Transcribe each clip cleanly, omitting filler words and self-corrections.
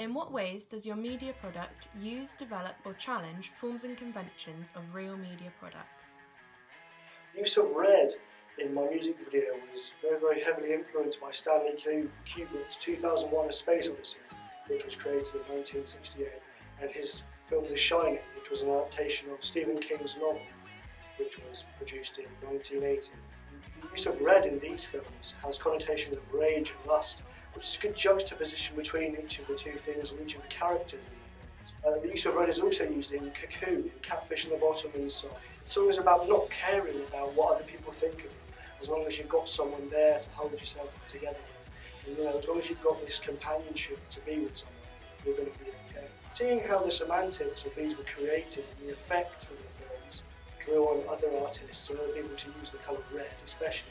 In what ways does your media product use, develop or challenge forms and conventions of real media products? Use of red in my music video was very heavily influenced by Stanley Kubrick's 2001: A Space Odyssey, which was created in 1968, and his film The Shining, which was an adaptation of Stephen King's novel, which was produced in 1980. The use of red in these films has connotations of rage and lust, which is a good juxtaposition between each of the two things and each of the characters in the films. The use of red is also used in Cocoon, in Catfish in the Bottom and so on. The song is about not caring about what other people think of you, as long as you've got someone there to hold yourself together with. And, as long as you've got this companionship to be with someone, you're going to be okay. Seeing how the semantics of these were created and the effect of the films drew on other artists and other people to use the colour red especially,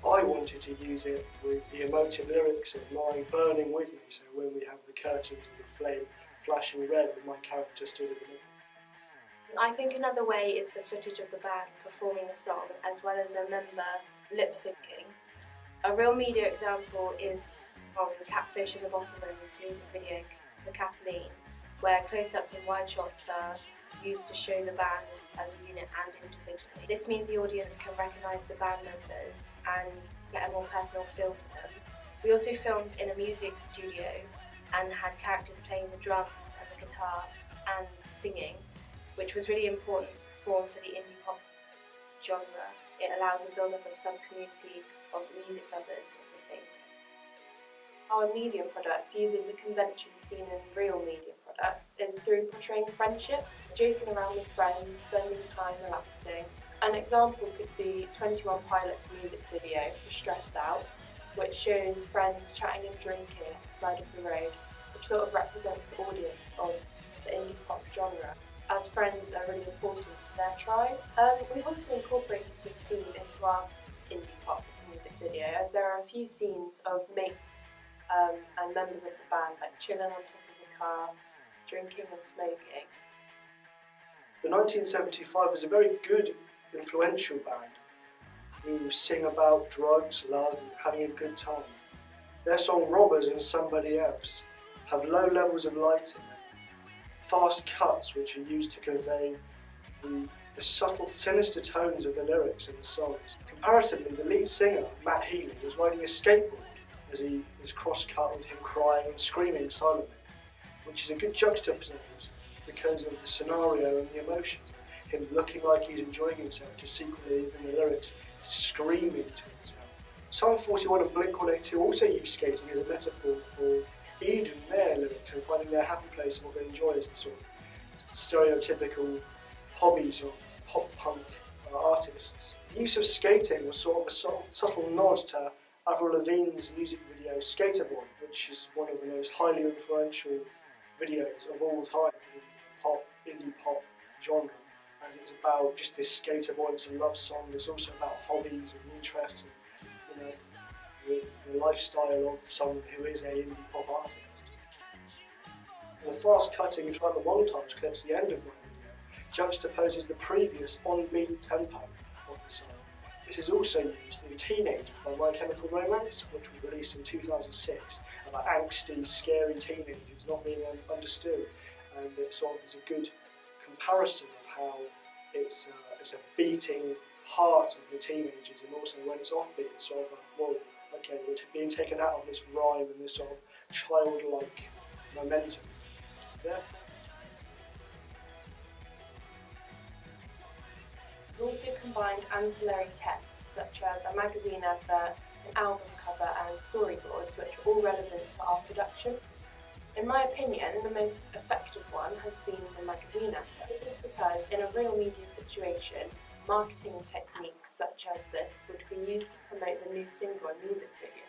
I wanted to use it with the emotive lyrics of Mine burning with me, so when we have the curtains and the flame flashing red with my character stood in the middle. I think another way is the footage of the band performing the song as well as a member lip syncing. A real media example is from Catfish in the Bottomlands music video for Kathleen, where close-ups and wide shots are used to show the band as a unit and individually. This means the audience can recognise the band members and get a more personal feel to them. We also filmed in a music studio and had characters playing the drums and the guitar and singing, which was really important form for the indie pop genre. It allows a build-up of some community of music lovers of the same. Our media product uses a convention seen in real media products is through portraying friendship, joking around with friends, spending time relaxing. An example could be 21 Pilots music video for Stressed Out, which shows friends chatting and drinking at the side of the road, which sort of represents the audience of the indie pop genre, as friends are really important to their tribe. We've also incorporated this theme into our indie pop music video, as there are a few scenes of mates and members of the band like chilling on top of the car, drinking and smoking. The 1975 was a very good, influential band who sing about drugs, love and having a good time. Their song Robbers and Somebody Else have low levels of lighting, fast cuts which are used to convey the subtle, sinister tones of the lyrics in the songs. Comparatively, the lead singer, Matt Healy, was riding a skateboard as he was cross-cut with him crying and screaming silently, which is a good juxtaposition because of the scenario and the emotions. Him looking like he's enjoying himself to secretly, in the lyrics, screaming to himself. Psalm 41 and Blink-182 also use skating as a metaphor for Eden, their lyrics, and finding their happy place and what they enjoy as the sort of stereotypical hobbies of pop-punk artists. The use of skating was sort of a subtle nod to Avril Lavigne's music video Skater Boy, which is one of the most highly influential videos of all time in the indie pop genre, as it's about just this skater boy. It's a love song. It's also about hobbies and interests and the lifestyle of someone who is an indie pop artist. And the fast cutting throughout the montage clips, the end of my video, juxtaposes the previous on-beat tempo of the song. This is also used in Teenage by My Chemical Romance, which was released in 2006, about angsty, scary teenagers not being understood, and it sort of is a good comparison of how it's a beating heart of the teenagers, and also when it's offbeat, it's sort of like, whoa, okay, we're being taken out of this rhyme and this sort of childlike momentum. Yeah. We also combined ancillary texts such as a magazine advert, an album cover and storyboards, which are all relevant to our production. In my opinion, the most effective one has been the magazine advert. This is because in a real media situation, marketing techniques such as this would be used to promote the new single and music video.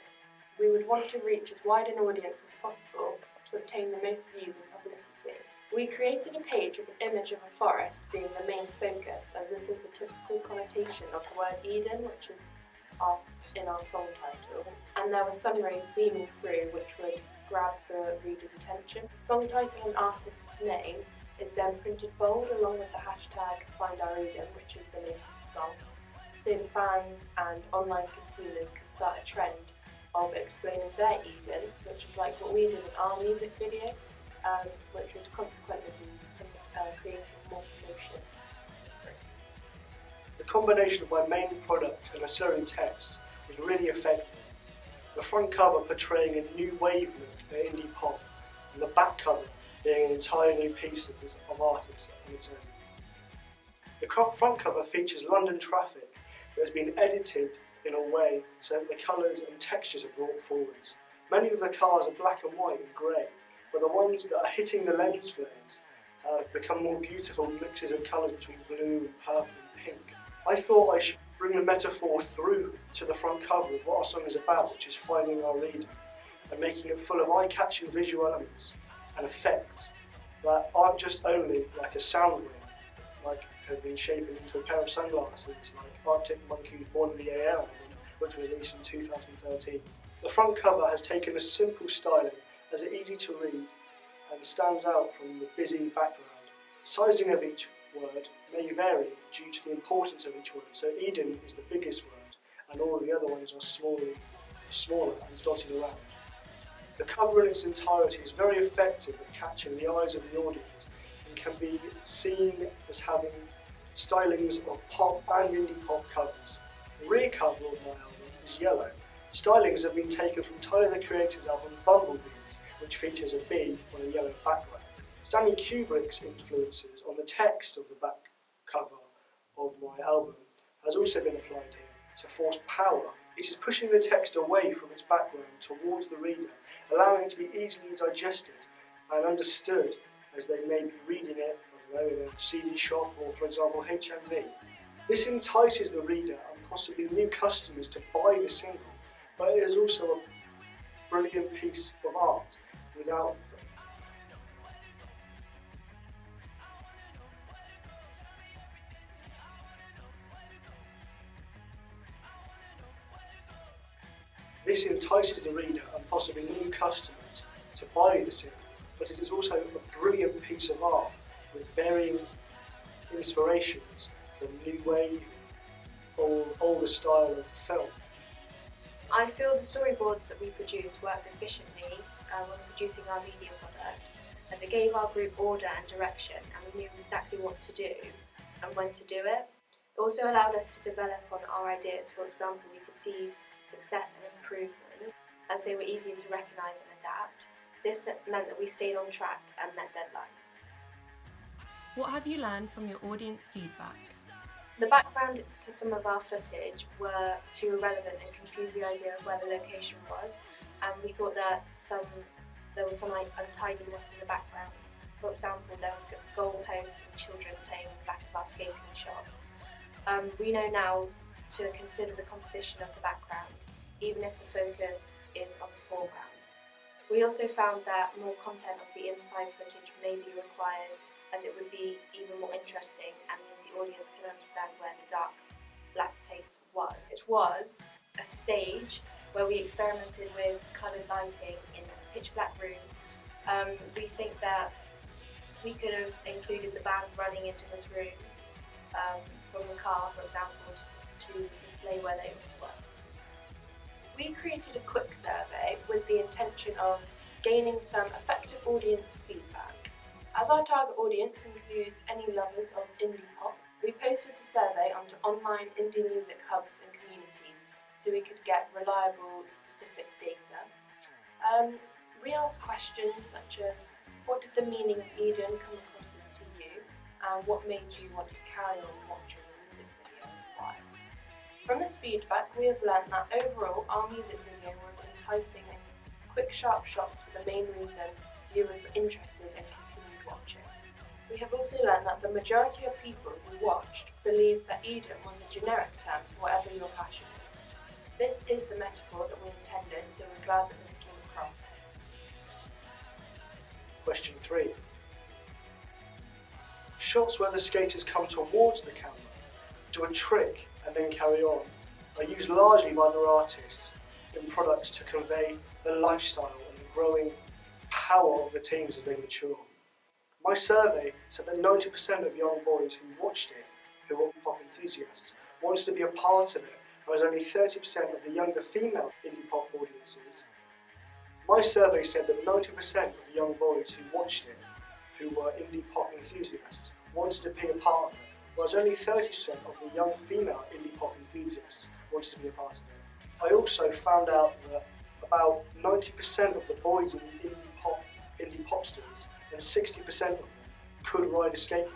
We would want to reach as wide an audience as possible to obtain the most views and publicity. We created a page with an image of a forest being the main focus, as this is the typical connotation of the word Eden, which is in our song title, and there were sun rays beaming through which would grab the reader's attention. Song title and artist's name is then printed bold along with the hashtag #FindOurEden, which is the name of the song, so the fans and online consumers can start a trend of explaining their Eden, which is like what we did in our music video, which would consequently be creating more promotion. The combination of my main product and ancillary text is really effective. The front cover portraying a new wave look for indie pop, and the back cover being an entire new piece of artists on its own. The front cover features London traffic that has been edited in a way so that the colours and textures are brought forwards. Many of the cars are black and white and grey, but the ones that are hitting the lens flares have become more beautiful mixes of colours between blue and purple and pink. I thought I should bring the metaphor through to the front cover of what our song is about, which is finding our reader, and making it full of eye-catching visual elements and effects that aren't just only like a sound wave, like have been shaped into a pair of sunglasses like Arctic Monkeys' Born in the AM album, which was released in 2013. The front cover has taken a simple styling as it's easy to read and stands out from the busy background. Sizing of each word may vary due to the importance of each word, so Eden is the biggest word and all the other ones are smaller and dotted around. The cover in its entirety is very effective at catching the eyes of the audience and can be seen as having stylings of pop and indie pop covers. The rear cover of my album is yellow. Stylings have been taken from Tyler the Creator's album Bumblebees, which features a bee on a yellow background. Stanley Kubrick's influences on the text of the back cover of my album has also been applied here to force power. It is pushing the text away from its background towards the reader, allowing it to be easily digested and understood as they may be reading it, I don't know, in a CD shop or, for example, HMV. This entices the reader and possibly new customers to buy the single, but it is also a brilliant piece of art without This entices the reader and possibly new customers to buy the single, but it is also a brilliant piece of art with varying inspirations from new wave or older style of film. I feel the storyboards that we produced worked efficiently when producing our media product, as it gave our group order and direction, and we knew exactly what to do and when to do it. It also allowed us to develop on our ideas. For example, we could see success and improvement as they were easier to recognise and adapt. This meant that we stayed on track and met deadlines. What have you learned from your audience feedback? The background to some of our footage were too irrelevant and confused the idea of where the location was, and we thought that there was some untidiness in the background. For example, there was goalposts and children playing in the back of our skating shops. We know now to consider the composition of the background, even if the focus is on the foreground. We also found that more content of the inside footage may be required, as it would be even more interesting and means the audience can understand where the dark black place was. It was a stage where we experimented with coloured lighting in a pitch black room. We think that we could have included the band running into this room from the car, for example, to display where they were. We created a quick survey with the intention of gaining some effective audience feedback. As our target audience includes any lovers of indie pop, we posted the survey onto online indie music hubs and communities so we could get reliable, specific data. We asked questions such as, what did the meaning of Eden come across as to you, and what made you want to carry on watching the music video and why? From this feedback, we have learned that overall our music video was enticing and quick, sharp shots were the main reason viewers were interested and continued watching. We have also learned that the majority of people who watched believed that Eden was a generic term for whatever your passion is. This is the metaphor that we intended, so we're glad that this came across. Question 3. Shots where the skaters come towards the camera, do a trick and then carry on, are used largely by other artists in products to convey the lifestyle and the growing power of the teens as they mature. My survey said that 90% of young boys who watched it, who were pop enthusiasts, wanted to be a part of it, whereas only 30% of the younger female indie pop audience audiences, my survey said that 90% of the young boys who watched it, who were indie pop enthusiasts, wanted to be a part of it, whereas only 30% of the young female indie pop enthusiasts wanted to be a part of it. I also found out that about 90% of the boys in the indie popsters and 60% of them could ride a skateboard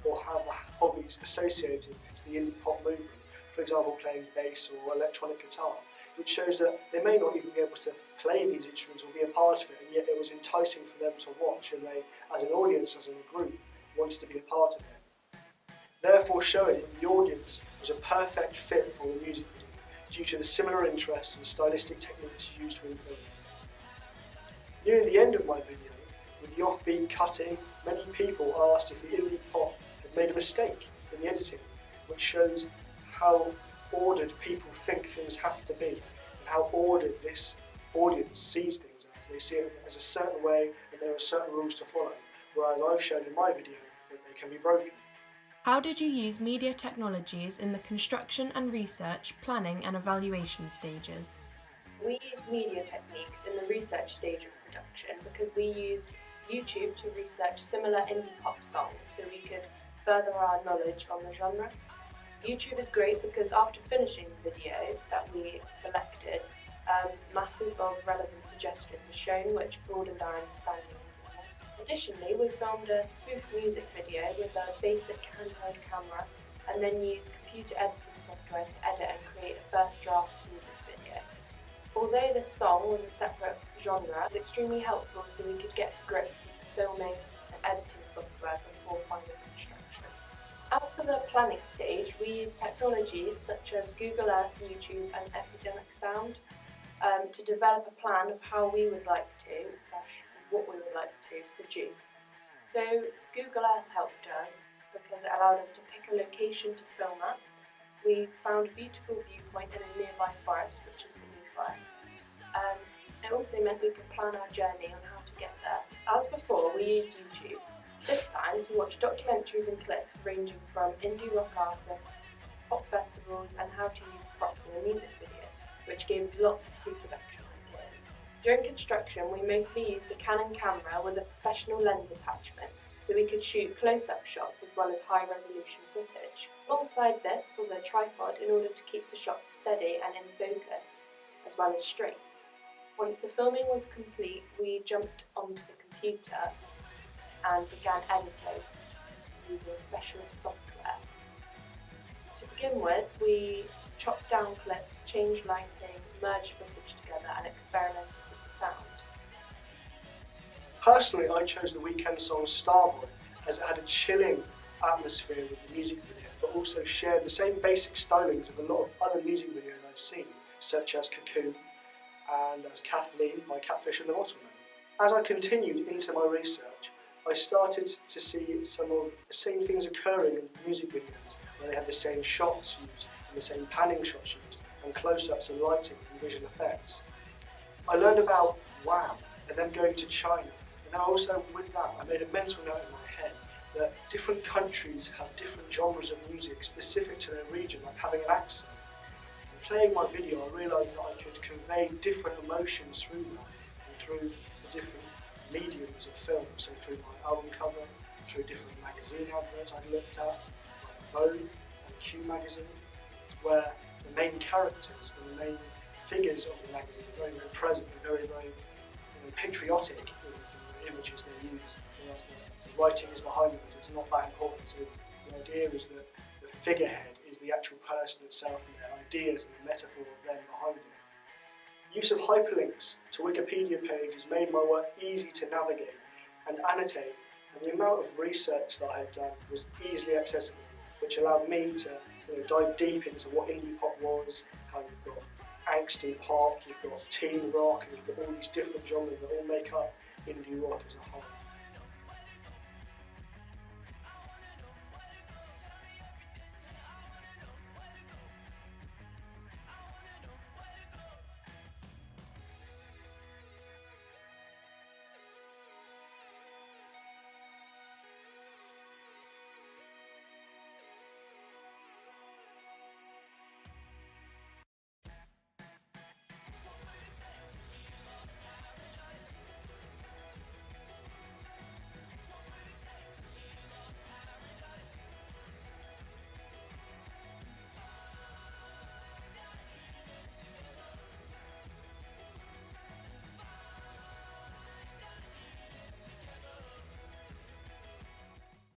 or have hobbies associated to the indie pop movement, for example playing bass or electronic guitar, which shows that they may not even be able to play these instruments or be a part of it, and yet it was enticing for them to watch, and they, as an audience, as a group, wanted to be a part of it. Therefore showing that the audience was a perfect fit for the music video, due to the similar interests and stylistic techniques used within the film. Near the end of my video, with the offbeat cutting, many people asked if the indie pop had made a mistake in the editing, which shows how ordered people think things have to be, and how ordered this audience sees things as. They see it as a certain way, and there are certain rules to follow, whereas I've shown in my video that they can be broken. How did you use media technologies in the construction and research, planning and evaluation stages? We used media techniques in the research stage of production because we used YouTube to research similar indie pop songs so we could further our knowledge on the genre. YouTube is great because after finishing the video that we selected, masses of relevant suggestions are shown which broadened our understanding. Additionally, we filmed a spoof music video with a basic handheld camera and then used computer editing software to edit and create a first draft music video. Although this song was a separate genre, it was extremely helpful so we could get to grips with the filming and editing software before final construction. As for the planning stage, we used technologies such as Google Earth, YouTube and Epidemic Sound to develop a plan of how we would like to, what we would like to produce. So Google Earth helped us because it allowed us to pick a location to film at. We found a beautiful viewpoint in a nearby forest, which is the New Forest. It also meant we could plan our journey on how to get there. As before, we used YouTube, this time to watch documentaries and clips ranging from indie rock artists, pop festivals and how to use props in a music video, which gave us lots of pre-production ideas. During construction, we mostly used a Canon camera with a professional lens attachment, so we could shoot close-up shots as well as high-resolution footage. Alongside this was a tripod in order to keep the shots steady and in focus, as well as straight. Once the filming was complete, we jumped onto the computer and began editing using specialist software. To begin with, we chopped down clips, changed lighting, merged footage together and experimented with the sound. Personally, I chose the Weeknd song Starboy as it had a chilling atmosphere with the music video, but also shared the same basic stylings of a lot of other music videos I've seen, such as Cocoon and as Kathleen by Catfish and the Bottlemen. As I continued into my research, I started to see some of the same things occurring in the music videos, where they had the same shots used, and the same panning shots used, and close-ups and lighting and visual effects. I learned about WAM, and then going to China, and then also with that I made a mental note in my head that different countries have different genres of music specific to their region, like having an accent. And playing my video, I realised that I could convey different emotions through that, and through the different mediums of film, so through my album cover, through different magazine adverts I looked at, like Vogue and Q magazine, where the main characters and the main figures of the magazine are very, very present and very, very patriotic in the images they use. Whereas the writing is behind them, so it's not that important to them. The idea is that the figurehead is the actual person itself and their ideas and the metaphor of them behind it. The use of hyperlinks to Wikipedia pages made my work easy to navigate and annotate, and the amount of research that I had done was easily accessible, which allowed me to dive deep into what indie pop was, how you've got angsty pop, you've got teen rock, and you've got all these different genres that all make up indie rock as a whole.